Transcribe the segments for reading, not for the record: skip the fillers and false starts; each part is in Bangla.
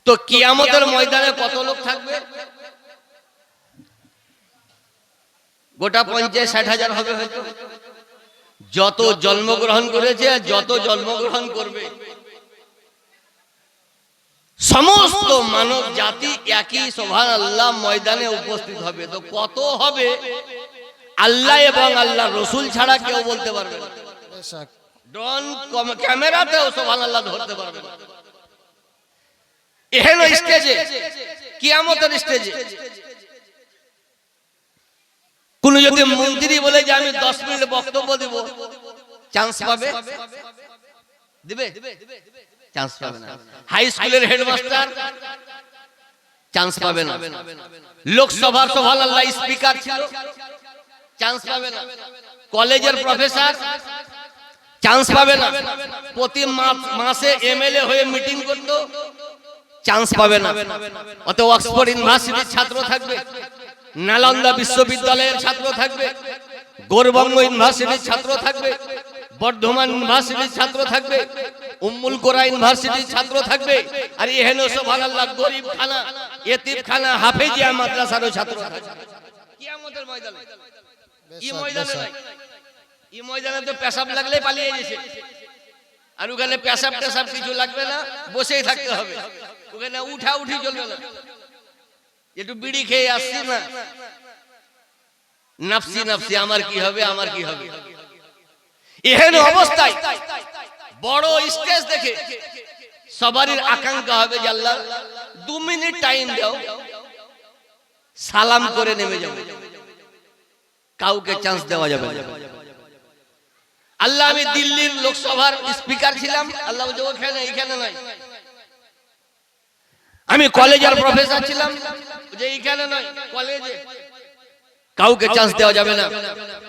তো কিয়ামতের ময়দানে কত লোক থাকবে? গোটা 50-60 হবে হয়তো। যত জন্মগ্রহণ করেছে আর যত জন্মগ্রহণ করবে সমস্ত মানব জাতি একই সুবহানাল্লাহ ময়দানে উপস্থিত হবে। তো কত হবে আল্লাহ এবং আল্লাহ রসুল ছাড়া কেউ বলতে পারবে না। ড্রোন ক্যামেরাতেও সুবহানাল্লাহ ধরতে পারবে না। এহেন স্টেজে কিয়ামতের স্টেজে কোন যদি মন্ত্রী বলে যে আমি 10 মিনিট বক্তব্য দেব, চান্স পাবে? দিবে? চান্স পাবে না। হাই স্কুলের হেডমাস্টার চান্স পাবে না। লোকসভার সুবহানাল্লাহ স্পিকার ছিল, চান্স পাবে না। কলেজের প্রফেসর চান্স পাবে না। প্রতি মাসে এমএলএ হয়ে মিটিং করত, চান্স পাবে না। অত অক্সফোর্ড ইউনিভার্সিটির ছাত্র থাকবে, নালন্দা বিশ্ববিদ্যালয়ের ছাত্র থাকবে, গৌরবঙ্গ ইউনিভার্সিটির ছাত্র থাকবে, বর্ধমান ইউনিভার্সিটির ছাত্র থাকবে, উম্মুল কোরা ইউনিভার্সিটির ছাত্র থাকবে, আর এহেন সুবহানাল্লাহ গরিব খানা, এতিমখানা, হাফেজিয়া মাদ্রাসারও ছাত্র থাকবে কিয়ামতের ময়দানে। এই ময়দানে নাই, এই ময়দানে তো পেশাব লাগলে পালিয়ে গেছে, আর ওখানে পেশাব টেশাব কিছু লাগবে না, বসেই থাকতে হবে। ওখানে উঠা উঠি চলবে না, একটু বিড়ি খেয়ে আসছি না, নাফসি নাফসি, আমার কি হবে, আমার কি হবে। এহেন অবস্থায় বড় স্টেজ দেখে সবারই আকাঙ্ক্ষা হবে যে আল্লাহ 2 মিনিট টাইম দাও, সালাম করে নেমে যাও, কাউকে চান্স দেওয়া যাবে না। আল্লাহ আমি দিল্লির লোকসভার স্পিকার ছিলাম, আল্লাহ বলছে ওখানে এইখানে নয়। আমি কলেজের প্রফেসর ছিলাম, যে এইখানে নয়, কলেজে, কাউকে চান্স দেওয়া যাবে না।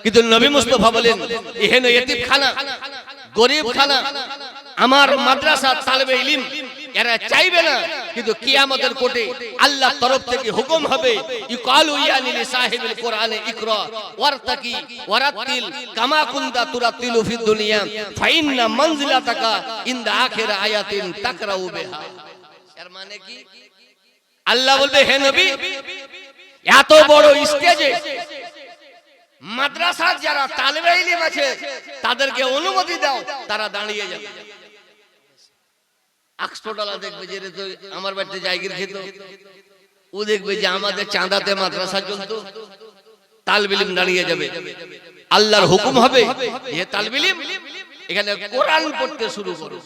কিন্তু নবী মুস্তাফা বলেন এহেন এতিমখানা, গরিব খানা, আমার মাদ্রাসা তালেবে ইলম এরা চাইবে না, কিন্তু কিয়ামতের কোটে আল্লাহর তরফ থেকে হুকুম হবে ইকালু ইয়ানি লিসাহিবিল কোরআনে ইকরা ওয়ারতাকি ওয়ারাতিল কামা কুনতা তুরাতিলু ফিদ দুনিয়া ফাইন্না মানজিলাতাকা ইনদা আখির আয়াতিন তাকরাউ বিহা। এর মানে কি? আল্লাহ বলবে হে নবী, এত বড় স্টেজে মাদ্রাসার যারা তালেবে ইলম আছে তাদেরকে অনুমতি দাও, তারা দাঁড়িয়ে যাবে। অক্সফোর্ডওয়ালা দেখবে যে তো আমার বাড়িতে জায়গির খেত, ও দেখবে যে আমাদের চাঁদাতে মাদ্রাসা চলতো, তালেবে ইলম দাঁড়িয়ে যাবে। আল্লাহর হুকুম হবে হে তালেবে ইলম এখানে কোরআন পড়তে শুরু করো।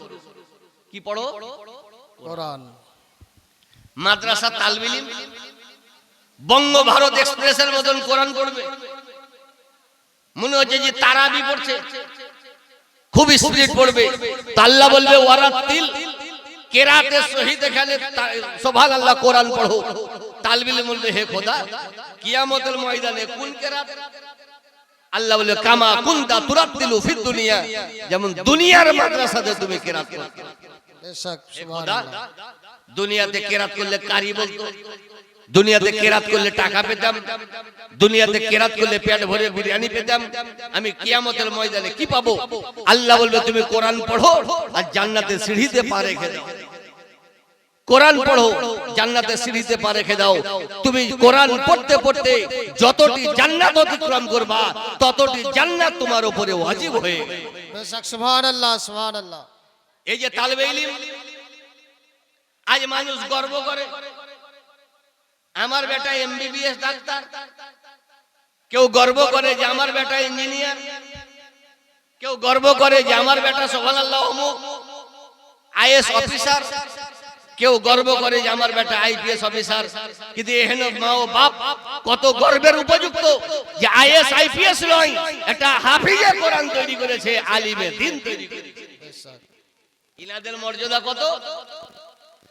কি পড়ো? কোরআন। মাদ্রাসা তালেবে ইলম বঙ্গ ভারত এক্সপ্রেসের মতন কোরআন পড়বে, মনে হচ্ছে যে তারাবি পড়ছে, খুব স্পিড পড়বে। আল্লাহ বলবে ওয়ারাতিল কেরাতে শহীদ, এখানে সুবহানাল্লাহ কোরআন পড়ো। তালেবে ইলম বলবে হে খোদা কিয়ামতের ময়দানে কোন কেরাত? আল্লাহ বলে কামা কুনতা তুরাতিলু ফিদ দুনিয়া, যেমন দুনিয়ার মাদ্রাসাতে তুমি কেরাত করতে। বেশক সুবহানাল্লাহ। দুনিয়াতে কেরাত করলে কারি বলতো, দুনিয়াতে কেরাত করলে টাকা পেতাম, দুনিয়াতে কেরাত করলে পেট ভরে বিরিয়ানি পেতাম, আমি কিয়ামতের ময়দানে কি পাবো? আল্লাহ বলবে তুমি কোরআন পড়ো আর জান্নাতে সিঁড়িতে পা রেখে দাও। কোরআন পড়ো, জান্নাতে সিঁড়িতে পা রেখে দাও। তুমি কোরআন পড়তে পড়তে যতটি জান্নাত অতিক্রম করবা ততটি জান্নাত তোমার উপরে ওয়াজিব হয়ে গেল। বেশক সুবহানাল্লাহ, সুবহানাল্লাহ। এই যে তালেবে ইলম, আজ মানুষ গর্ব করে আমার বেটা এমবিবিএস ডাক্তার, কেউ গর্ব করে যে আমার বেটা ইঞ্জিনিয়ার, কেউ গর্ব করে যে আমার বেটা সুবহানাল্লাহ অমুক আইএস অফিসার, কেউ গর্ব করে যে আমার বেটা আইপিএস অফিসার। কিন্তু এহেন মা ও বাপ কত গর্বের উপযুক্ত যে আইএস আইপিএস নয়, একটা হাফিজে কোরআন তৈরি করেছে, আলিমে দ্বীন তৈরি করেছে। ইনাদের মর্যাদা কত!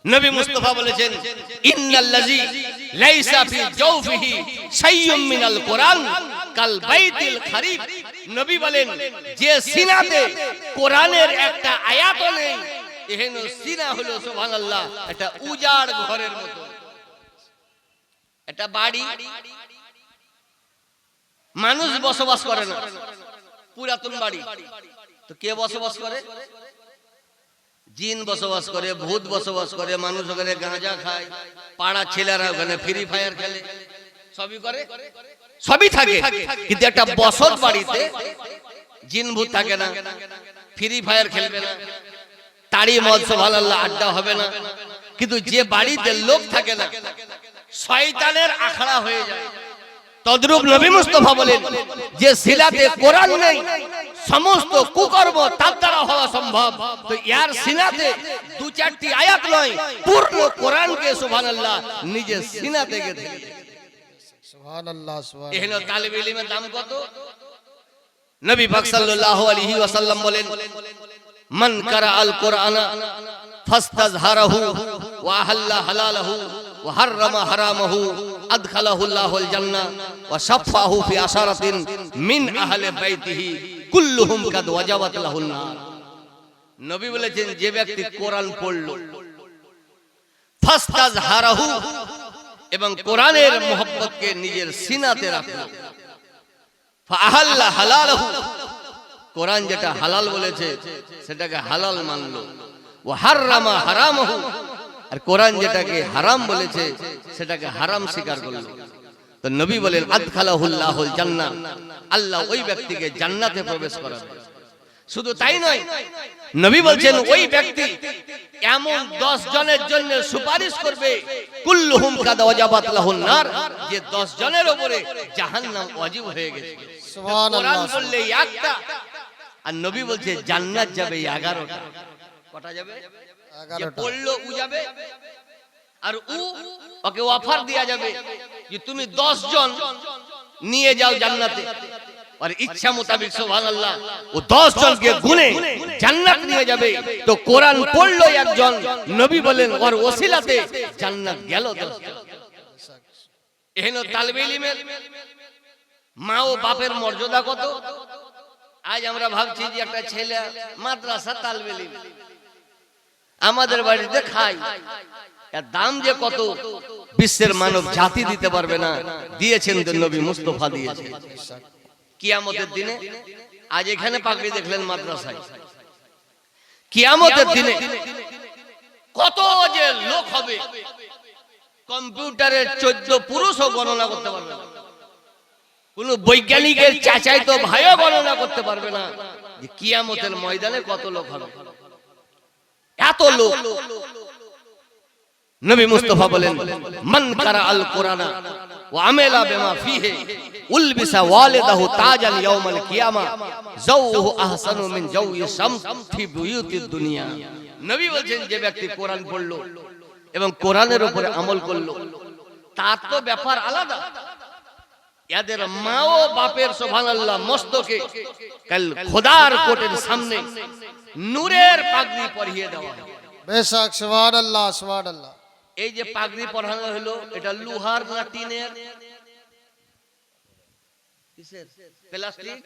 নবী মুস্তাফা বলেছেন ইন্নাল্লাযী লাইসা ফি জাওফিহি শাইয়ুম মিনাল কোরআন কাল বাইতিল খারিব। নবী বলেন যে সিনাতে কোরআনের একটা আয়াতও নেই, এহেন সিনা হলো সুবহানাল্লাহ একটা উজাড় ঘরের মতো। একটা বাড়ি মানুষ বসবাস করে না, পুরাতন বাড়ি, তো কে বসবাস করে? জিন বসবাস করে, ভূত বসবাস করে, মানুষ ওখানে গাঁজা খায়, পাড়া ছেলেরা ওখানে ফ্রি ফায়ার খেলে, সবই করে, সবই থাকে। কিন্তু একটা বসত বাড়িতে জিন ভূত থাকে না, ফ্রি ফায়ার খেলবে না, তাড়ি মদ সুবহানাল্লাহ আড্ডা হবে না। কিন্তু যে বাড়িতে লোক থাকে না, শয়তানের আখড়া হয়ে যায়। তদ্রূপ নবী মুস্তাফা বলেন যে সিলাতে কোরআন নেই, সমস্ত কুকর্ম তার দ্বারা হওয়া সম্ভব। তো ইয়ার সিনাতে দু চারটি আয়াত নয়, পূর্ণ কোরআনকে সুবহানাল্লাহ নিজের সিনাতে গেঁথে দিয়েছে। সুবহানাল্লাহ সুবহানাল্লাহ। এহেন তালিব ইলমের দাম কত? নবী পাক সাল্লাল্লাহু আলাইহি ওয়াসাল্লাম বলেন, মান কারা আল কোরআনা ফাস্তাজহারাহু ওয়া আহাল্লা হালালাহু ওয়া হাররামা হারামাহু আদখালাহু আল্লাহুল জান্নাহ ওয়া শাফাহু ফি আশারাতিন মিন আহলি বাইতিহি কুল্লুহুম কাদ ওয়াজাবাত লাহুন নার। নবী বলেছেন যে ব্যক্তি কোরআন পড়লো, ফাস্তাজহারাহু এবং কোরআনের মহব্বতকে নিজের সিনাতে রাখলো, ফাআহাল্লা হালালাহু কোরআন যেটা হালাল বলেছে সেটাকে হালাল মানলো, ওয়া হাররামা হারামাহু আর কোরআন যেটাকে হারাম বলেছে সেটাকে হারাম স্বীকার করলো। তো নবী বলেন আদখালাহুল্লাহুল জান্নাহ, আল্লাহ ওই ব্যক্তিকে জান্নাতে প্রবেশ করাবে। শুধু তাই নয়, নবী বলছেন ওই ব্যক্তি এমন 10 জনের জন্য সুপারিশ করবে, কুল্লুহুম কাদ ওয়াজাবাত লাহুন নার, যে 10 জনের উপরে জাহান্নাম ওয়াজিব হয়ে গেছে। সুবহানাল্লাহ। কোরআন বললে একটা, আর নবী বলছে জান্নাত যাবে 11টা। কটা যাবে? যে 11টা। পড়লো ও যাবে, আর ওকে অফার দেয়া যাবে যে তুমি 10 জন নিয়ে যাও জান্নাতে, আর ইচ্ছা মোতাবেক সুবহানাল্লাহ ও 10 জনকে গুনে জান্নাত নিয়ে যাবে। তো কোরআন পড়লো একজন, নবী বলেন ওর ওসিলাতে জান্নাত গেল 10 জন। এহেন তালিবে ইলমের মা ও বাপের মর্যাদা কত। আজ আমরা ভাবছি যে একটা ছেলে মাদ্রাসা তালিবে ইলম আমাদের বাড়িতে খাই, এর দাম যে কত বিশ্বের মানব জাতি দিতে পারবে না, দিয়েছেন নবী মুস্তাফা দিয়েছেন। কিয়ামতের দিনে আজ এখানে পাগড়ি দেখলেন মাদ্রাসায়, কিয়ামতের দিনে কত যে লোক হবে কম্পিউটারের 14 পুরুষও গণনা করতে পারবে না, কোন বৈজ্ঞানিকের চাচাই তো ভাইও গণনা করতে পারবে না যে কিয়ামতের ময়দানে কত লোক হবে। এত লোক। নবী মুস্তাফা বলেন মান কারা আল কোরআনা ওয়া আমিলা বিমা ফিহি উলবিসা ওয়ালিদাহু তাজান ইয়াউমাল কিয়ামা যাওহু আহসানু মিন যাওয়ি শামস ফি বুয়ুতিদ দুনিয়া। নবী বলেন যে ব্যক্তি কোরআন পড়লো এবং কোরআনের উপরে আমল করলো, তার তো ব্যাপার আলাদা। এদের মা ও বাপের সুবহানাল্লাহ মস্তকে কাল খোদার কোর্টের সামনে নূরের পাগড়ি পরিয়ে দেওয়া হবে। বেশক সুবহানাল্লাহ সুবহানাল্লাহ। এই যে পাগড়ি পরানো হলো, এটা লোহার না টিনের? কিসের? প্লাস্টিক,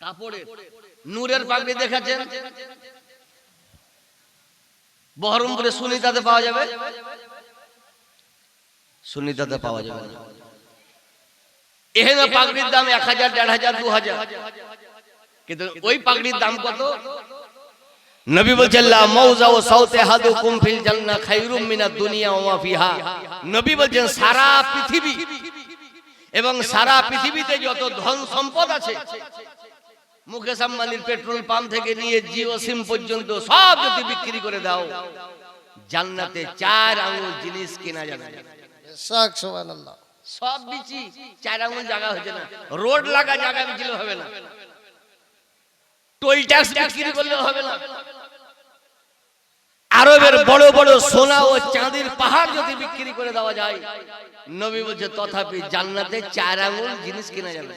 কাপড়ের। নূরের পাগড়ি দেখাচ্ছেন, বহরমপুরে সুনিতাতে পাওয়া যাবে, সুনিতাতে পাওয়া যাবে না। এহেন পাগড়ির দাম 1000, 1500, 2000, কিন্তু ওই পাগড়ির দাম কত? নবী বলেন লা মাউজা ওয়া সাউতে হাদুকুম ফিল জান্নাহ খায়রুম মিনাদ দুনিয়া ওয়া মা ফিহা। নবী বলেন সারা পৃথিবী এবং সারা পৃথিবীতে যত ধন সম্পদ আছে, মুকেশ আম্বানির পেট্রোল পাম্প থেকে নিয়ে জিও সিম পর্যন্ত সব যদি বিক্রি করে দাও, জান্নাতে 4 আঙ্গুল জিনিস কেনা যাবে না। বেশক সুবহানাল্লাহ। সব বিচি 4 আঙ্গুল জায়গা হচ্ছে না, রোড লাগা জায়গা বিচলে হবে না, টোল ট্যাক্স বিক্রি করলে হবে না। আরবের বড় বড় সোনা ও চাঁদির পাহাড় যদি বিক্রি করে দেওয়া যায়, নবী বলছে তথাপি জান্নাতে 4 আঙ্গুল জিনিস কেনা যাবে।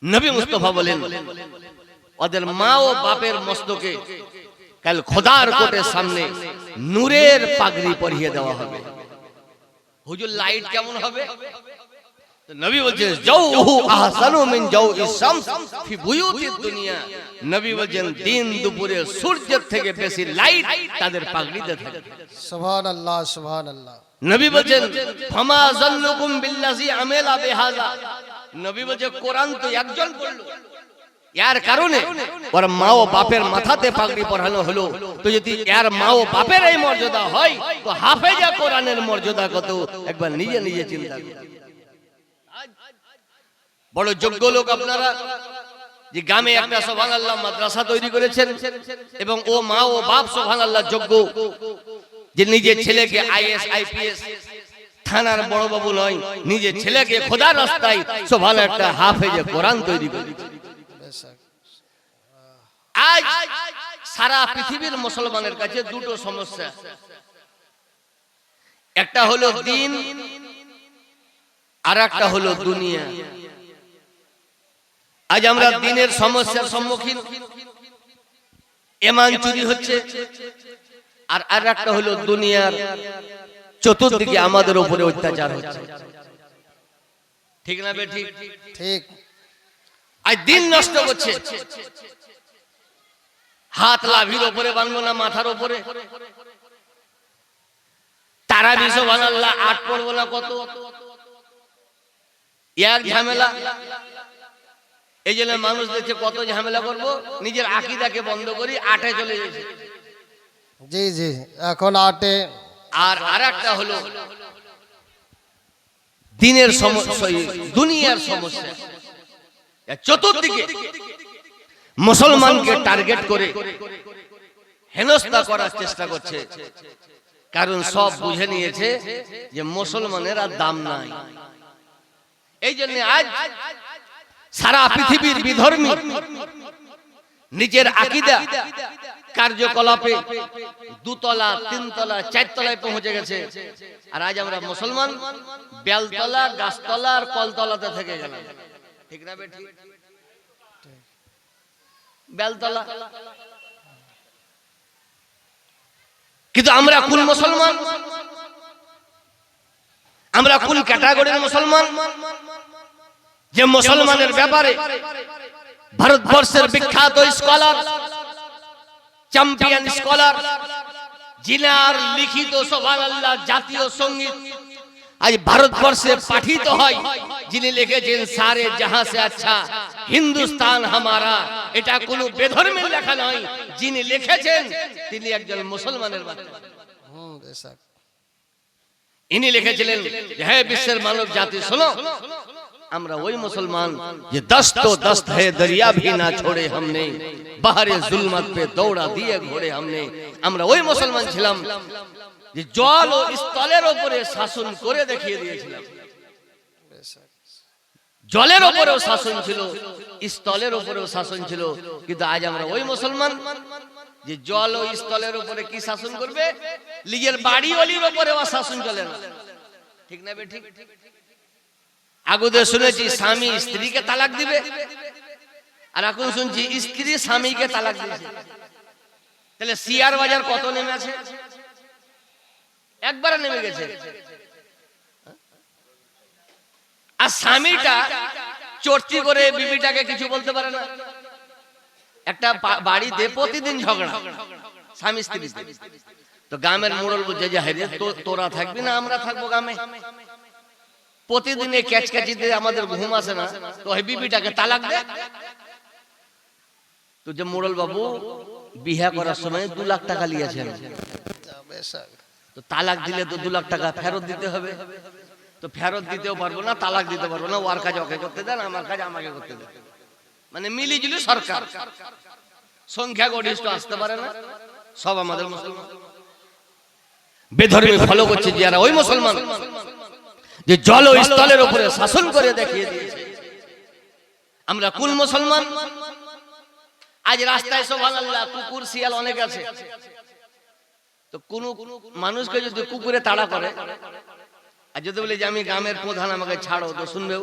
নবী মুস্তাফা বলেন ওদের মা ও বাপের মস্তকে কাল খোদার কোর্টের সামনে নূরের পাগড়ি পরিয়ে দেওয়া হবে। হুজুর লাইট কেমন হবে? তো নবী বলেন যাওহু আহসানু মিন যাওয়ি শামস ফি বুয়ুতিদ দুনিয়া। নবী বলেন দিন দুপুরে সূর্যের থেকে বেশি লাইট তাদের পাগড়িতে থাকে। সুবহানাল্লাহ সুবহানাল্লাহ। নবী বলেন ফামা যাল্লুকুম বিল্লাযী আমিলা বিহাযা। নবী বলেন কোরআন তো একজন পড়লো, এর কারণে ওর মা ও বাপের মাথাতে পাগড়ি পরানো হলো। তো যদি এর মা ও বাপের এই মর্যাদা হয়, তো হাফেজা কোরআনের মর্যাদা কত একবার নিজে নিজে চিন্তা করুন। বড় যোগ্য লোক আপনারা, যে গ্রামে একটা সুবহানাল্লাহ মাদ্রাসা তৈরি করেছেন, এবং ও মা ও বাপ সুবহানাল্লাহ যোগ্য, যে নিজের ছেলেকে আইএস আইপিএস থানার বড় বাবু নয়, নিজের ছেলেকে খোদার রাস্তায় সুবহান একটা হাফেজে কোরআন তৈরি করেছে। আজ সারা পৃথিবীর মুসলমানের কাছে দুটো সমস্যা, একটা হলো দিন আর একটা হলো দুনিয়া। আজ আমরা দিনের সমস্যার সম্মুখীন, ঈমান চুরি হচ্ছে, আর আরেকটা হলো দুনিয়ার চতুর্দিকে আমাদের উপরে অত্যাচার হচ্ছে। ঠিক না বেঠিক? ঠিক। আজ দিন নষ্ট করছে, হাত লাভির উপরে বাঁধবো না মাথার উপরে, তারাবি সুবহানাল্লাহ ৮ পড়বো না কত, এক ঝামেলা। এই জন্য মানুষ দেখছে কত ঝামেলা করবো, নিজের আকীদাকে বন্ধ করি ৮-এ চলে যাচ্ছে। জি জি, এখন ৮-এ। আর আরেকটা হলো দিনের সমস্যা, দুনিয়ার সমস্যা। চতুর্দিকে মুসলমানকে টার্গেট করে হেনস্থা করার চেষ্টা করছে, কারণ সব বুঝে নিয়েছে যে মুসলমানের আর দাম নাই। এই জন্য আজ সারা পৃথিবীর বিধর্মী নিজের আকীদা কার্যকলাপে ২ তলা ৩ তলা ৪ তলায় পৌঁছে গেছে। আর আজ আমরা মুসলমান বেলতলা গাছতলা আর কলতলাতে থেকে গেলাম। ঠিক না বেটি? বেলতলা। কিন্তু আমরা কোন মুসলমান, আমরা কোন ক্যাটাগরির মুসলমান, যে মুসলমানের ব্যাপারে ভারতবর্ষের বিখ্যাত স্কলার, চ্যাম্পিয়ন স্কলার, যিনার লিখিত সুবহানাল্লাহ জাতীয় সঙ্গীত আজ ভারতবর্ষে পাঠিত হয়, যিনি লিখেছেন সারে জাহাঁ সে আচ্ছা হিন্দুস্তান হামারা। এটা কোনো বেধর্মের লেখা নয়, যিনি লিখেছেন তিনি একজন মুসলমানের বাচ্চা। ইনি লিখেছিলেন, হে বিশ্বের মানব জাতি শোনো, আমরা ওই মুসলমান যে দস্ত দস্ত है दरिया भी ना छोड़े हमने, বাহারে জুলমত पे দৌড়া দিয়ে ঘোড়ে हमने। আমরা ওই মুসলমান ছিলাম যে জল ও স্থলের উপরে শাসন করে দেখিয়ে দিয়েছিলাম। জলের উপরেও শাসন ছিল, স্থলের উপরেও শাসন ছিল। কিন্তু আজ আমরা ওই মুসলমান যে জল ও স্থলের উপরে কি শাসন করবে, নিজের বাড়ি অলির উপরেও শাসন চলে না। ঠিক না বেঠিক? আগুদে শুনেছি স্বামী স্ত্রীকে তালাক দিবে, আর এখন শুনছি স্ত্রী স্বামীকে তালাক দিয়েছে। তাহলে শেয়ার বাজার কত নেমে আছে? একবারে নেমে গেছে। আর স্বামীটা চর্চি করে বিবিটাকে কিছু বলতে পারে না। একটা বাড়িতে প্রতিদিন ঝগড়া স্বামী স্ত্রী। তো গ্রামের মোড়ল বলছে যে হাইরে তোরা থাকবি না আমরা থাকবো গ্রামে, প্রতিদিন এই ক্যাচক্যাচিতে আমাদের ঘুম আসে না, তো ওই বিবিটাকে তালাক দে। তো যে মোড়ল বাবু বিয়ে করার সময় 2 লাখ টাকা নিয়েছেন, তো তালাক দিলে তো 2 লাখ টাকা ফেরত দিতে হবে। তো ফেরত দিতেও পারবো না, তালাক দিতে পারবো না, ওর কাজ ওকে করতে দেন, আমার কাজ আমাকে করতে দেন। মানে মিলিজুলি সরকার, সংখ্যা গরিষ্ঠ আসতে পারে না, সব আমাদের মুসলমান বেধর্মী ফলো করছে, যারা ওই মুসলমান যে জল ও স্থলের উপরে শাসন করে দেখিয়ে দিয়েছে। আমরা কোন মুসলমান? আজ রাস্তায় সুবহানাল্লাহ কুকুর শিয়াল অনেক আছে, তো কোন মানুষকে যদি কুকুরে তাড়া করে, আর যদি বলে যে আমি গ্রামের প্রধান আমাকে ছাড়ো, তো শুনবে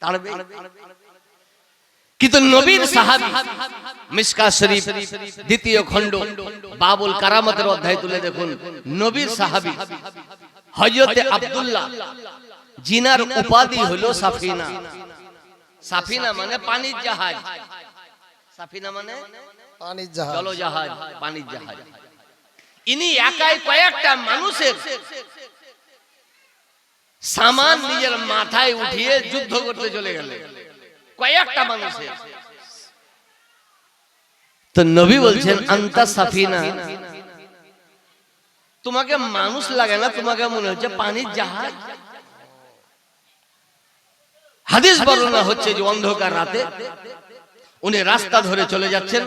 তাড়বে। কিন্তু নবীর সাহাবী মিশকাত শরীফ 2য় খণ্ড বাবুল কারামতের অধ্যায় তুলে দেখুন, নবীর সাহাবী হযরত আব্দুল্লাহ, জিনার উপাধি হলো সাফিনা। সাফিনা মানে পানির জাহাজ, সাফিনা মানে পানির জাহাজ, জলজাহাজ, পানির জাহাজ। ইনি একাই কয়েকটা মানুষের সামান নিজের মাথায় উঠিয়ে যুদ্ধ করতে চলে গেলেন। কয়েকটা মানুষের তো নবী বলছেন আনতা সাফিনা, তোমাকে মানুষ লাগে না, তোমাকে মনে হচ্ছে পানির জাহাজ। হাদিস বর্ণনা হচ্ছে যে অন্ধকার রাতে উনি রাস্তা ধরে চলে যাচ্ছেন,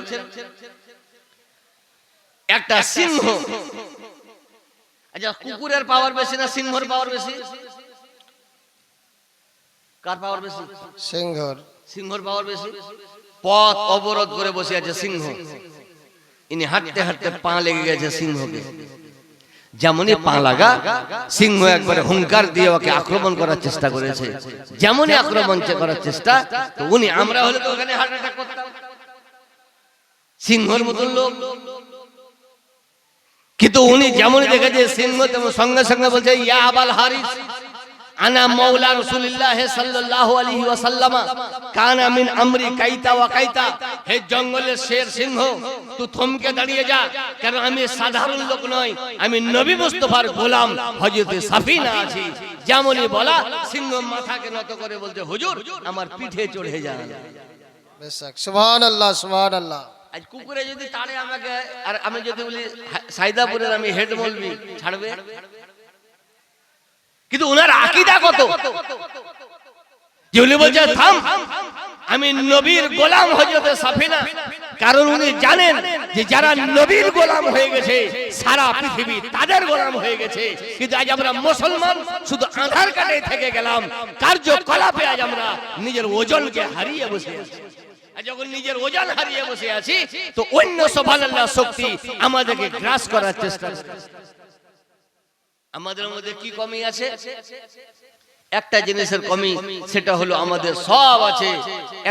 একটা সিংহ, আচ্ছা কুকুরের পাওয়ার বেশি না সিংহর পাওয়ার বেশি? কার পাওয়ার বেশি? সিংহর। সিংহর পাওয়ার বেশি। পথ অবরোধ করে বসে আছে সিংহ, ইনি হাঁটতে হাঁটতে পা লেগে গেছে সিংহকে। যেমনই পা লাগা, সিংহ একবারে হুঙ্কার দিয়ে ওকে আক্রমণ করার চেষ্টা করেছে। যেমনই আক্রমণ করার চেষ্টা, তো উনি, আমরা হলে তো ওখানে হার্ট অ্যাটাক করতাম, সিংহর মতন লোক। কিন্তু উনি যেমনই দেখেছে সিংহ, তেমন সঙ্গে সঙ্গে বলছে ইয়া আবাল হারিস আনা মাওলা রাসূলুল্লাহ সাল্লাল্লাহু আলাইহি ওয়াসাল্লাম কানা মিন আমরি কাইতা ওয়া কাইতা। হে জঙ্গলের শের সিংহ, তুই থমকে দাঁড়িয়ে যা, কারণ আমি সাধারণ লোক নই, আমি নবী মুস্তাফার গোলাম হযরতে সাফিনা আছি। যেমনই বলা, সিংহ মাথাকে নত করে বলতে হুজুর আমার পিঠে চড়ে যান। বেশক, সুবহানাল্লাহ সুবহানাল্লাহ। আজ কুকুরে যদি তাড়ে আমাকে, আর আমি যদি বলি সাইদাপুরের আমি হেড মৌলবি, ছাড়বে? কিন্তু ওনার আকীদা কত, যে উনি বলছে থাম, আমি নবীর গোলাম হযরতে সাফিনা। কারণ উনি জানেন যে যারা নবীর গোলাম হয়ে গেছে সারা পৃথিবী তাদের গোলাম হয়ে গেছে। কিন্তু আজ আমরা মুসলমান শুধু আধার কার্ডে থেকে গেলাম, কার্যকলাপে আজ আমরা নিজের ওজনকে হারিয়ে বসে আছি। আর যখন নিজের ওজন হারিয়ে বসে আছি, তো অন্য সুবহানাল্লাহ শক্তি আমাদেরকে গ্রাস করার চেষ্টা করে। আমাদের মধ্যে কি কমি আছে? একটা জিনিসের কমি, সেটা হলো আমাদের সব আছে,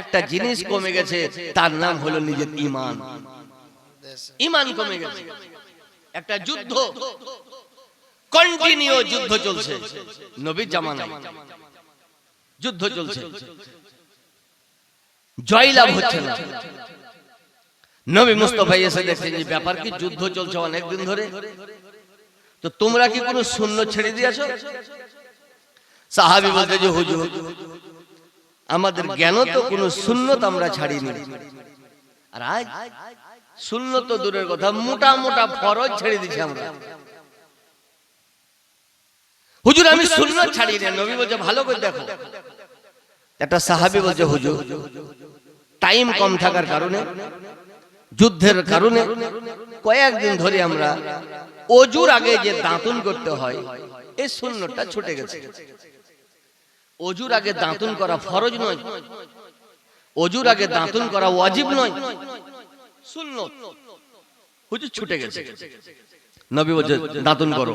একটা জিনিস কমে গেছে, তার নাম হলো নিজের ঈমান। ঈমান কমে গেছে। একটা যুদ্ধ, কন্টিনিউ যুদ্ধ চলছে, নবীর জামানায় যুদ্ধ চলছে, জয়লাভ হচ্ছে না। নবী মুস্তাফা এসে দেখছেন যে ব্যাপার কি, যুদ্ধ চলছে অনেক দিন ধরে, তো তোমরা কি কোনো সুন্নত ছেড়ে দিয়েছো? সাহাবী বলতে যে হুজুর আমাদের জ্ঞান তো কোনো সুন্নত আমরা ছাড়িনি। আর আজ সুন্নত তো দূরের কথা, মোটা মোটা ফরজ ছেড়ে দিছি আমরা। হুজুর আমি সুন্নত ছাড়ি না। নবী বলছে ভালো করে দেখো। একটা সাহাবী বলছে হুজুর টাইম কম থাকার কারণে, যুদ্ধের কারণে কয়েকদিন ধরে আমরা ওজুর আগে যে দাঁতুন করতে হয় এই সুন্নতটা ছুটে গেছে। ওজুর আগে দাঁতুন করা ফরজ নয়, ওজুর আগে দাঁতুন করা ওয়াজিব নয়, সুন্নত। হুজুর ছুটে গেছে। নবী বলছে দাঁতুন করো।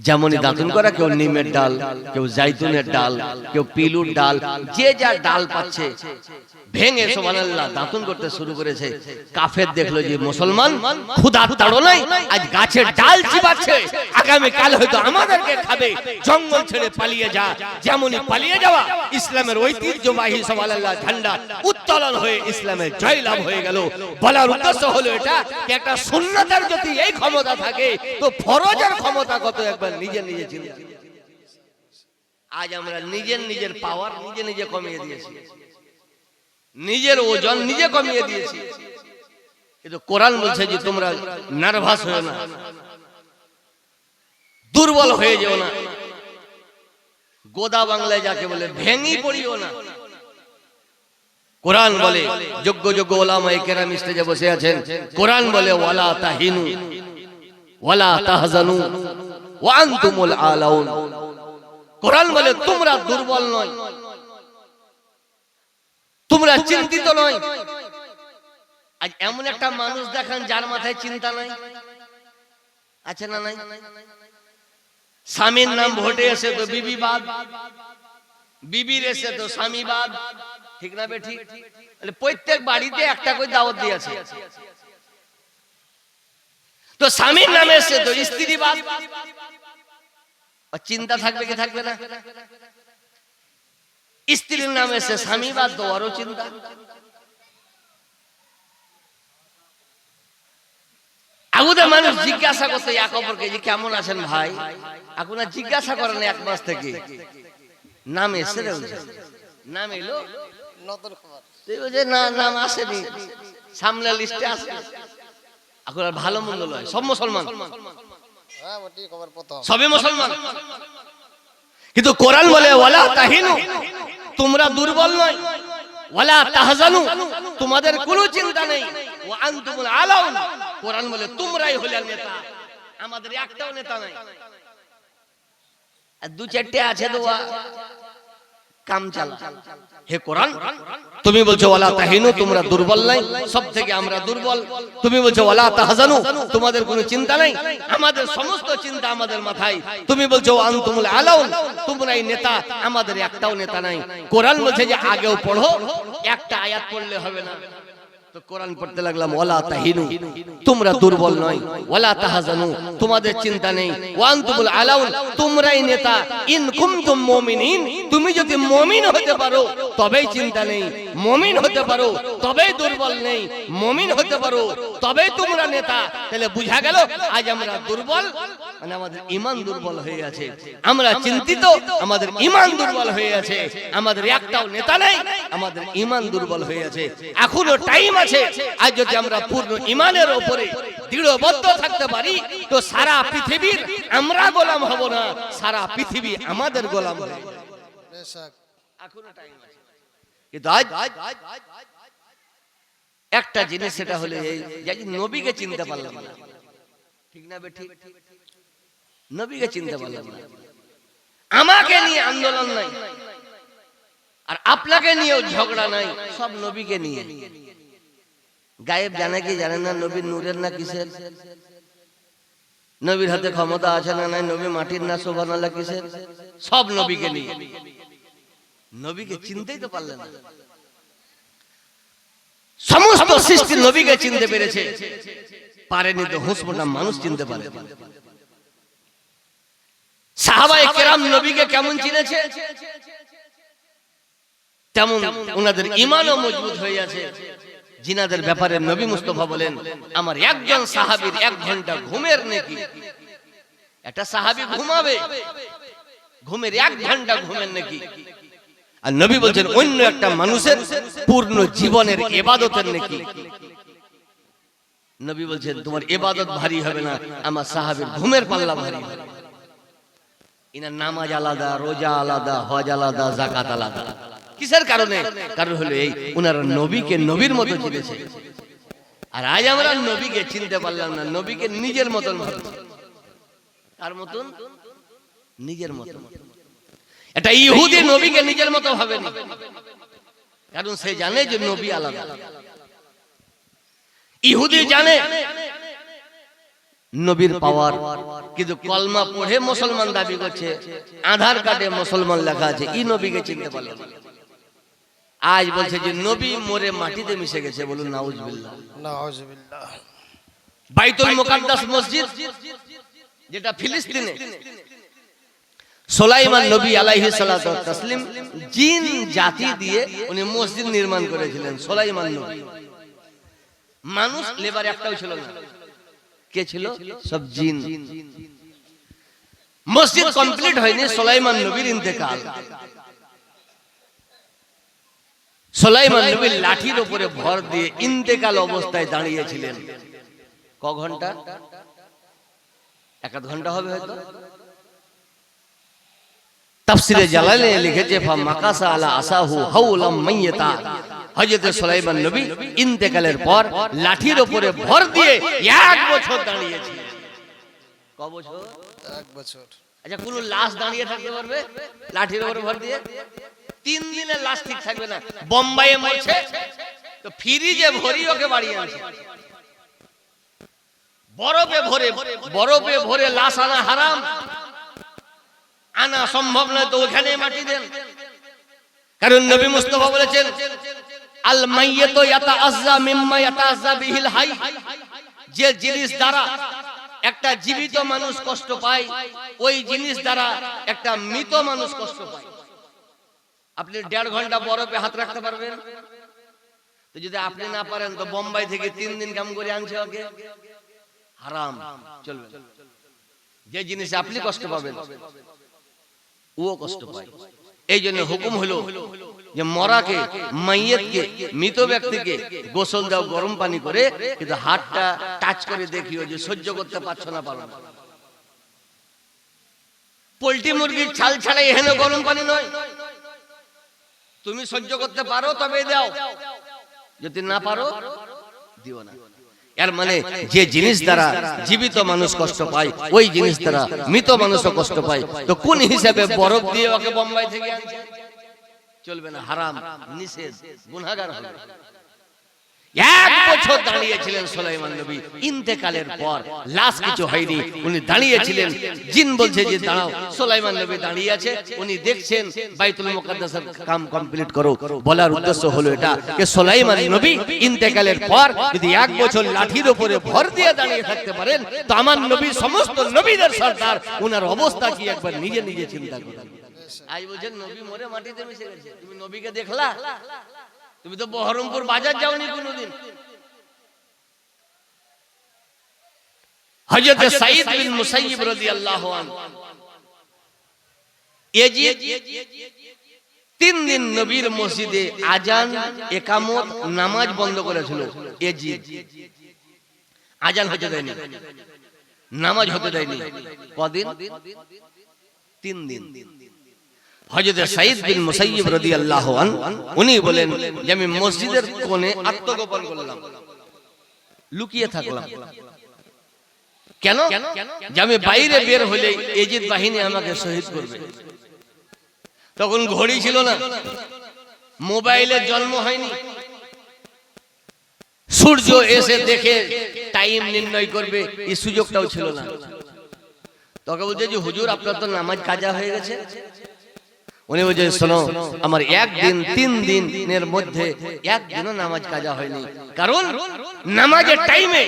যেমনই দাঁতুন করা, কেউ নিমের ডাল, কেউ জাইতুনের ডাল, কেউ পিলুর ডাল, যে যা ডাল পাচ্ছে ভেঙে সুবহানাল্লাহ দাঁতুন করতে শুরু করেছে। কাফের দেখলো যে মুসলমান ক্ষুধার তাড়নায় আজ গাছের ডাল চিবাচ্ছে, আগামী কাল হয়তো আমাদেরকে খাবে, জঙ্গল ছেড়ে পালিয়ে যা। যেমনই পালিয়ে যাওয়া, ইসলামের ঐতিহ্যবাহী সুবহানাল্লাহ ঝান্ডা উত্তোলন হয়ে ইসলামের জয়লাভ হয়ে গেল। বলার উদ্দেশ্য হলো এটা, একটা সুন্নতের যদি এই ক্ষমতা থাকে, তো ফরজের ক্ষমতা কত একবার নিজে নিজে চিন্তা। আজ আমরা নিজের পাওয়ার নিজে কমিয়ে দিয়েছি, নিজের ওজন নিজে কমিয়ে দিয়েছি। কিন্তু কোরআন বলছে যে তোমরা নার্ভাস হয়ে না, দুর্বল হয়ে যেও না, গোদা বাংলায় যাকে বলে ভেঙে পড়িও না। কোরআন বলে, যোগ্য যোগ্য ওলামায়ে কেরাম স্টেজে বসে আছেন, কোরআন বলে ওয়ালা তাহিনু ওয়ালা তাহজানু ওয়া আনতুমুল আলাউন। কোরআন বলে তোমরা দুর্বল নয়, তোমরা চিন্তিত নয়। আজ এমন একটা মানুষ দেখান যার মাথায় চিন্তা নাই, আছে না নাই? স্বামীর নাম ভোটে এসে তো বিবিবাদ, বিবির এসে তো স্বামীবাদ, ঠিক না বেঠিক? প্রত্যেক বাড়িতে একটা করে দাওয়াত দিয়েছে, তো স্বামীর নামে এসে তো স্ত্রীবাদ। চিন্তা থাকবে কি থাকবে না? স্ত্রীর নামে এসে স্বামীবাদ, তো আরো চিন্তা। আগুদে মানুষ জিজ্ঞাসা করতে এক অপরকে যে কেমন আছেন ভাই, এখন আর জিজ্ঞাসা করেন এক মাস থেকে, নাম এসে নাম এলো নতুন খবর, না নাম আসেনি, সামনে লিস্টে আছে। এখন আর ভালো মন্দ নয়, সব মুসলমান, হ্যাঁ ওটি খবর প্রথম। সবই মুসলমান। কিন্তু কোরআন বলে ওয়ালা তাহিনু, তোমরা দুর্বল নয়, ওয়ালা তাহজানু, তোমাদের কোনো চিন্তা নেই, ওয়া আনতুমুল আলাউন, কোরআন বলে তোমরাই হলে নেতা, আমাদের একটাও নেতা নাই। আর দু চারটে আছে দোয়া কাম চালা। হে কোরআন, তুমি বলছো ওয়ালা তাহিনু, তোমরা দুর্বল নাই, সব থেকে আমরা দুর্বল। তুমি বলছো ওয়ালা তাহজানু, তোমাদের কোনো চিন্তা নাই, আমাদের সমস্ত চিন্তা আমাদের মাথায়। তুমি বলছো আনতুমুল আলাউন, তোমরাই নেতা, আমাদের একটাও নেতা নাই। কোরআন বলছে যে আগেও পড়ো, একটা আয়াত পড়লে হবে না। তো কোরআন পড়তে লাগলাম, ওয়ালা তাহিনু, তোমরা দুর্বল নয়, ওয়ালা তাহজানু, তোমাদের চিন্তা নেই, ওয়া আনতুমুল আলাউন, তোমরাই নেতা, ইন কুনতুম মুমিনিন, তুমি যদি মুমিন হতে পারো তবেই চিন্তা নেই, মুমিন হতে পারো তবেই দুর্বল নেই, মুমিন হতে পারো তবেই তোমরা নেতা। তাহলে বুঝা গেল আজ আমরা দুর্বল, মানে আমাদের ঈমান দুর্বল হয়ে আছে, আমরা চিন্তিত, আমাদের ঈমান দুর্বল হয়ে আছে, আমাদের একটাও নেতা নাই, আমাদের ঈমান দুর্বল হয়ে আছে। এখনো টাইম আছে, আজ যদি আমরা পূর্ণ ঈমানের উপরে দৃঢ়বদ্ধ থাকতে পারি তো সারা পৃথিবীর আমরা গোলাম হব না, সারা পৃথিবী আমাদের গোলাম হবে। বেশক এখনো টাইম আছে। কিন্তু আজ একটা জিনিস, সেটা হলো এই যে নবীকে চিনতে পারলাম না, ঠিক না বেঠিক? নবীকে চিনতে পারলাম না, আমাকে নিয়ে আন্দোলন নাই, আর আপনাকে নিয়েও ঝগড়া নাই, সব নবীকে নিয়ে। গায়েব জানে কি জানে না, নবীর নূরের না কিসের, নবীর হাতে ক্ষমতা আছে না নাই, নবী মাটির না সুবহানাল্লাহ কিসের, সব নবীকে নিয়ে। নবীকে চিনতেই তো পারলেন না। সমস্ত সৃষ্টি নবীকে চিনতে পেরেছে, পারেনি তো হুঁসমোটা মানুষ চিনতে পারে। সাহাবায়ে কেরাম নবীকে কেমন চিনেছে, তেমন ওনাদের ঈমানও মজবুত হয়ে আছে। জিনাদের ব্যাপারে নবী মুস্তাফা বলেন, আমার একজন সাহাবীর 1 ঘন্টা ঘুমের নেকি, একটা সাহাবী ঘুমাবে, ঘুমের 1 ঘন্টা ঘুমের নেকি। আর নবী বলছেন অন্য একটা মানুষের পূর্ণ জীবনের ইবাদতের নেকি। নবী বলছেন তোমার ইবাদত ভারী হবে না, আমার সাহাবীর ঘুমের পাল্লা ভারী হবে। ইনার নামাজ আলাদা, রোজা আলাদা, হজ আলাদা, যাকাত আলাদা। কিসের কারণে? কারণ হলো এই, উনারা নবীকে নবীর মতো চিনেছে। আর আজ আমরা নবীকে চিনতে পারলাম না, নবীকে নিজের মতন ভাবছি। কার মতন? নিজের মতন। এটা ইহুদি নবীকে নিজের মতো ভাবেনি, কারণ সে জানে যে নবী আলাদা। ইহুদি জানে নবীর পাওয়ার, কিন্তু কলমা পড়ে মুসলমান দাবি করছে, আধার কার্ডে মুসলমান লেখা আছে, এই নবীকে চিনতে পারল না। আজ বলছে যে নবী মরে মাটিতে মিশে গেছে, বলুন নাউজুবিল্লাহ। নাউজুবিল্লাহ। বাইতুল মুকাদ্দাস মসজিদ যেটা ফিলিস্তিনে, সুলাইমান নবী আলাইহিস সালাতু ওয়াস তাসলিম জিন জাতি দিয়ে উনি মসজিদ নির্মাণ করেছিলেন। সুলাইমান নবী, মানুষ লেবার একটাও ছিল না। কে ছিল? সব জিন। মসজিদ কমপ্লিট হয়নি, সুলাইমান নবীর ইন্তেকাল। সুলাইমান নবী লাঠির উপরে ভর দিয়ে ইন্তেকাল অবস্থায় দাঁড়িয়েছিলেন। ক ঘন্টা? 1 ঘন্টা হবে হয়তো। তাফসিরে জালালাইনে লিখেছে ফামাকাসা আলা আসাহু হাওলাম মাইয়াতা, হযরত সুলাইমান নবী ইন্তেকালের পর লাঠির উপরে ভর দিয়ে 1 বছর দাঁড়িয়েছিলেন। ক বছর? 1 বছর। আচ্ছা, কোন লাশ দাঁড়িয়ে থাকতে পারবে লাঠির উপরে ভর দিয়ে? 3 দিনের লাশ ঠিক থাকবে না। বোম্বাইয়ে মরছে তো ফ্রিজে ভরি ওকে বাড়ি আনছে, বরফে ভরে লাশ আনা হারাম, আনা সম্ভব নয়, তো ওখানে মাটি দেন। কারণ নবী মুস্তাফা বলেছেন আল মাইয়াতু ইয়াতাআজ্জা মিম্মা ইয়াতাআজ্জা বিহিল হাই, যে জিনিস দ্বারা একটা জীবিত মানুষ কষ্ট পায়, ওই জিনিস দ্বারা একটা মৃত মানুষ কষ্ট পায়। আপনি 1.5 ঘন্টা বরফে হাত রাখতে পারবেন? তো যদি আপনি না পারেন তো বোম্বাই থেকে 3 দিন কাম করে আনছে ওকে, হারাম, চলবে। যে জিনিসে আপনি কষ্ট পাবেন ও কষ্ট পায়। এই জন্য হুকুম হলো যে মরাকে, মাইয়েতকে, মৃত ব্যক্তিকে গোসল দাও গরম পানি করে, কিন্তু হাতটা টাচ করে দেখিও যে সহ্য করতে পারছো না পারো না। পোল্ট্রি মুরগির ছাল ছাড়াই এখানে গরম পানি নয়, তুমি সহ্য করতে পারো তবে দাও, যদি না পারো দিও না। এর মানে যে জিনিস দ্বারা জীবিত মানুষ কষ্ট পায়, ওই জিনিস দ্বারা মৃত মানুষও কষ্ট পায়। তো কোন হিসাবে বরফ দিয়ে ওকে বোম্বাই থেকে আনছে? চলবে না, হারাম, নিষেধ, গুনাহগার হবে। 1 বছর দাঁড়িয়েছিলেন সুলাইমান নবী, ইন্তেকালের পর লাশ কিছু হয়নি, উনি দাঁড়িয়েছিলেন। জিন বলছে যে দাঁড়াও, সুলাইমান নবী দাঁড়িয়ে আছে, উনি দেখছেন বাইতুল মুকাদ্দাসের কাম কমপ্লিট করো। বলার উদ্দেশ্য হলো এটা যে সুলাইমান নবী ইন্তেকালের পর যদি 1 বছর লাঠির উপরে ভর দিয়ে দাঁড়িয়ে থাকতে পারেন, তো আমার নবী সমস্ত নবীদের সরদার, ওনার অবস্থা কি একবার নিজে নিজে চিন্তা করুন। আজ বলছেন নবী মরে মাটিতে মিশে গেছে, তুমি নবীকে দেখলা? তুমি তো বহরমপুর বাজার যাওনি কোনোদিন। হযরত সাঈদ বিন মুসাইয়িব রাদিয়াল্লাহু আনহু ইয়াজিদ 3 দিন নবীর মসজিদে আজান, ইকামত, নামাজ বন্ধ করেছিল। ইয়াজিদ আজান হতে দেয়নি, নামাজ হতে দেয়নি। কদিন? 3 দিন। হযরত সাঈদ বিন মুসাইয়িব রাদিয়াল্লাহু আনহু উনি বলেন যে আমি মসজিদের কোণে আত্মগোপন করলাম, লুকিয়ে থাকলাম। কেন? যে আমি বাইরে বের হলে ইয়াজিদ বাহিনী আমাকে শহীদ করবে। তখন ঘড়ি ছিল না, মোবাইলের জন্ম হয়নি, সূর্য এসে দেখে টাইম নির্ণয় করবে এই সুযোগটাও ছিল না। তখন বলছে যে হুজুর আপনার তো নামাজ কাজা হয়ে গেছে। উনি বলছে শোনো, আমার 1 দিন 3 দিনের মধ্যে 1 দিনও নামাজ কাজা হয়নি, কারণ নামাজের টাইমে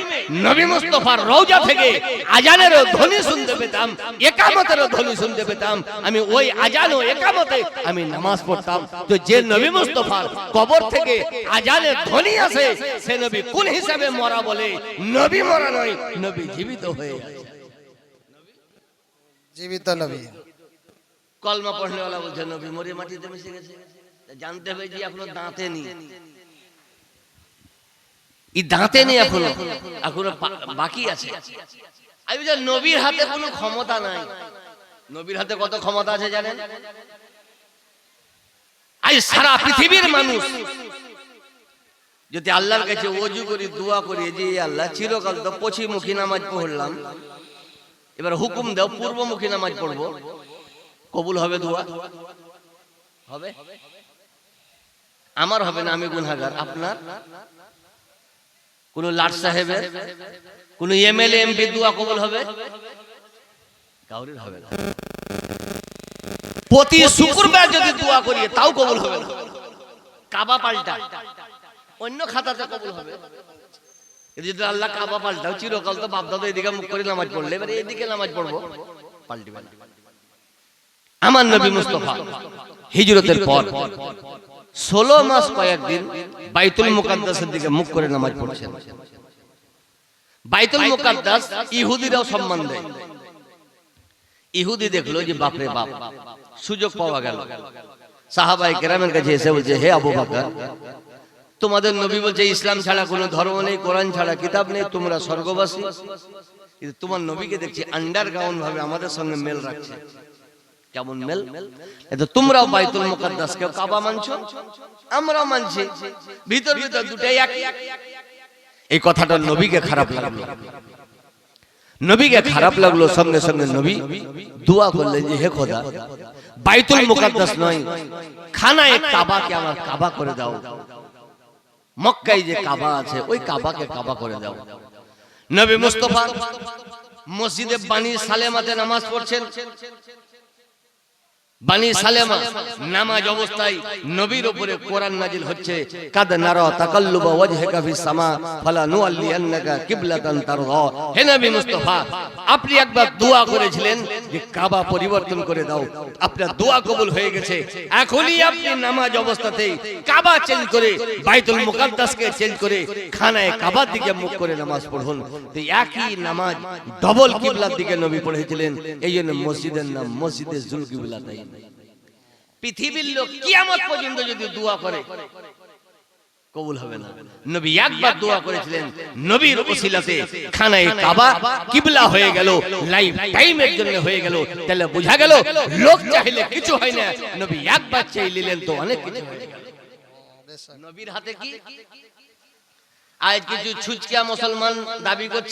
নবী মুস্তাফার রওজা থেকে আজানের ধ্বনি শুনতে পেতাম, ইকামতের ধ্বনি শুনতে পেতাম। আমি ওই আজান ও ইকামতে আমি নামাজ পড়তাম। তো যে নবী মুস্তাফার কবর থেকে আজানের ধ্বনি আসে, সে নবী কোন হিসাবে মরা বলে? নবী মরা নয়, নবী জীবিত হয়ে আছে। জীবিত নবী। কলমা পড়নেওয়ালা বলছে নবী মরে মাটিতে মিশে গেছে। জানতে হবে যে এখনো দাঁতে নেই, এই দাঁতে নেই, এখনো বাকি আছে। আমি বলছি নবীর হাতে কোনো ক্ষমতা নাই। নবীর হাতে কত ক্ষমতা আছে জানেন? আজ সারা পৃথিবীর মানুষ যদি আল্লাহর কাছে ওযু করি, দোয়া করি যে আল্লাহ চিরকাল তো পশ্চিমমুখী নামাজ পড়লাম, এবার হুকুম দাও পূর্বমুখী নামাজ পড়বো, কবুল হবে? দোয়া হবে? আমার হবে না, আমি গুনাহগার। আপনার? কোন লাট সাহেবের, কোন এমএলএ এমপি দোয়া কবুল হবে? কাউরির হবে না। প্রতি শুক্রবার যদি দোয়া করি তাও কবুল হবে না। কাবা পাল্টা, অন্য খাতাতে কবুল হবে। যদি আল্লাহ কাবা পাল্টাও, চিরকাল তো বাপ দাদা এদিকে মুখ করে নামাজ পড়লে, এবারে এদিকে নামাজ পড়বো, পাল্টিবে না। আমার নবী মুস্তাফা হিজরতের পর 16 মাস কয়েকদিন বাইতুল মুকাদ্দাসের দিকে মুখ করে নামাজ পড়ছেন। বাইতুল মুকাদ্দাস ইহুদিরাও সম্মান দেয়। ইহুদি দেখলো যে বাপরে বাপ, সুযোগ পাওয়া গেল। সাহাবায়ে কেরামের কাছে এসে বলছে, হে আবু বকর, তোমাদের নবী বলছে ইসলাম ছাড়া কোনো ধর্ম নেই, কোরআন ছাড়া কিতাব নেই, তোমরা স্বর্গবাসী। কিন্তু তোমার নবীকে দেখছি আন্ডারগ্রাউন্ড ভাবে আমাদের সঙ্গে মেল রাখছে। কেমন মেল? এটা তোমরাও বাইতুল মুকাদ্দাসকে কাবা মানছো, আমরাও মানছি, ভিতর ভিতর দুটাই এক। এই কথাটা নবীকে খারাপ লাগলো। নবীকে খারাপ লাগলো, সঙ্গে সঙ্গে নবী দোয়া করলেন যে হে খোদা, বাইতুল মুকাদ্দাস নয়, খানায়ে কাবাকে আমার কাবা করে দাও। মক্কায় যে কাবা আছে ওই কাবাকে কাবা করে দাও। নবী মুস্তাফা মসজিদে বানি সালেমাতে নামাজ পড়ছেন। বানি সালেমা নামাজ অবস্থায় নবীর উপরে কোরআন নাজিল হচ্ছে, কাদ নারা তাকাল্লুবা ওয়াজহিকা ফিস সামা ফালা নুআল্লিয়ান্নাকা কিবলাতান তারদা। হে নবী মুস্তাফা, আপনি একবার দোয়া করেছিলেন যে কাবা পরিবর্তন করে দাও, আপনার দোয়া কবুল হয়ে গেছে। এখনই আপনি নামাজ অবস্থাতেই কাবা চেঞ্জ করে, বাইতুল মুকাদ্দাসকে চেঞ্জ করে খানায়ে কাবার দিকে মুখ করে নামাজ পড়ুন। তো একই নামাজ ডবল কিবলার দিকে নবী পড়েছিলেন, এইজন্য মসজিদের নাম মসজিদে জুল কিবলাতাইন। পৃথিবীর লোক কিয়ামত পর্যন্ত যদি দোয়া করে কবুল হবে না। নবী একবার দোয়া করেছিলেন, নবীর ওসিলাতে খানায়ে কাবা কিবলা হয়ে গেল, লাইফ টাইমের জন্য হয়ে গেল। তাহলে বোঝা গেল লোক চাইলে কিছু হয় না, নবী একবার চাইলেন তো অনেক কিছু হয়ে গেল। নবীর হাতে কি? আজ কিছু ছুচকিয়া মুসলমান দাবি করছে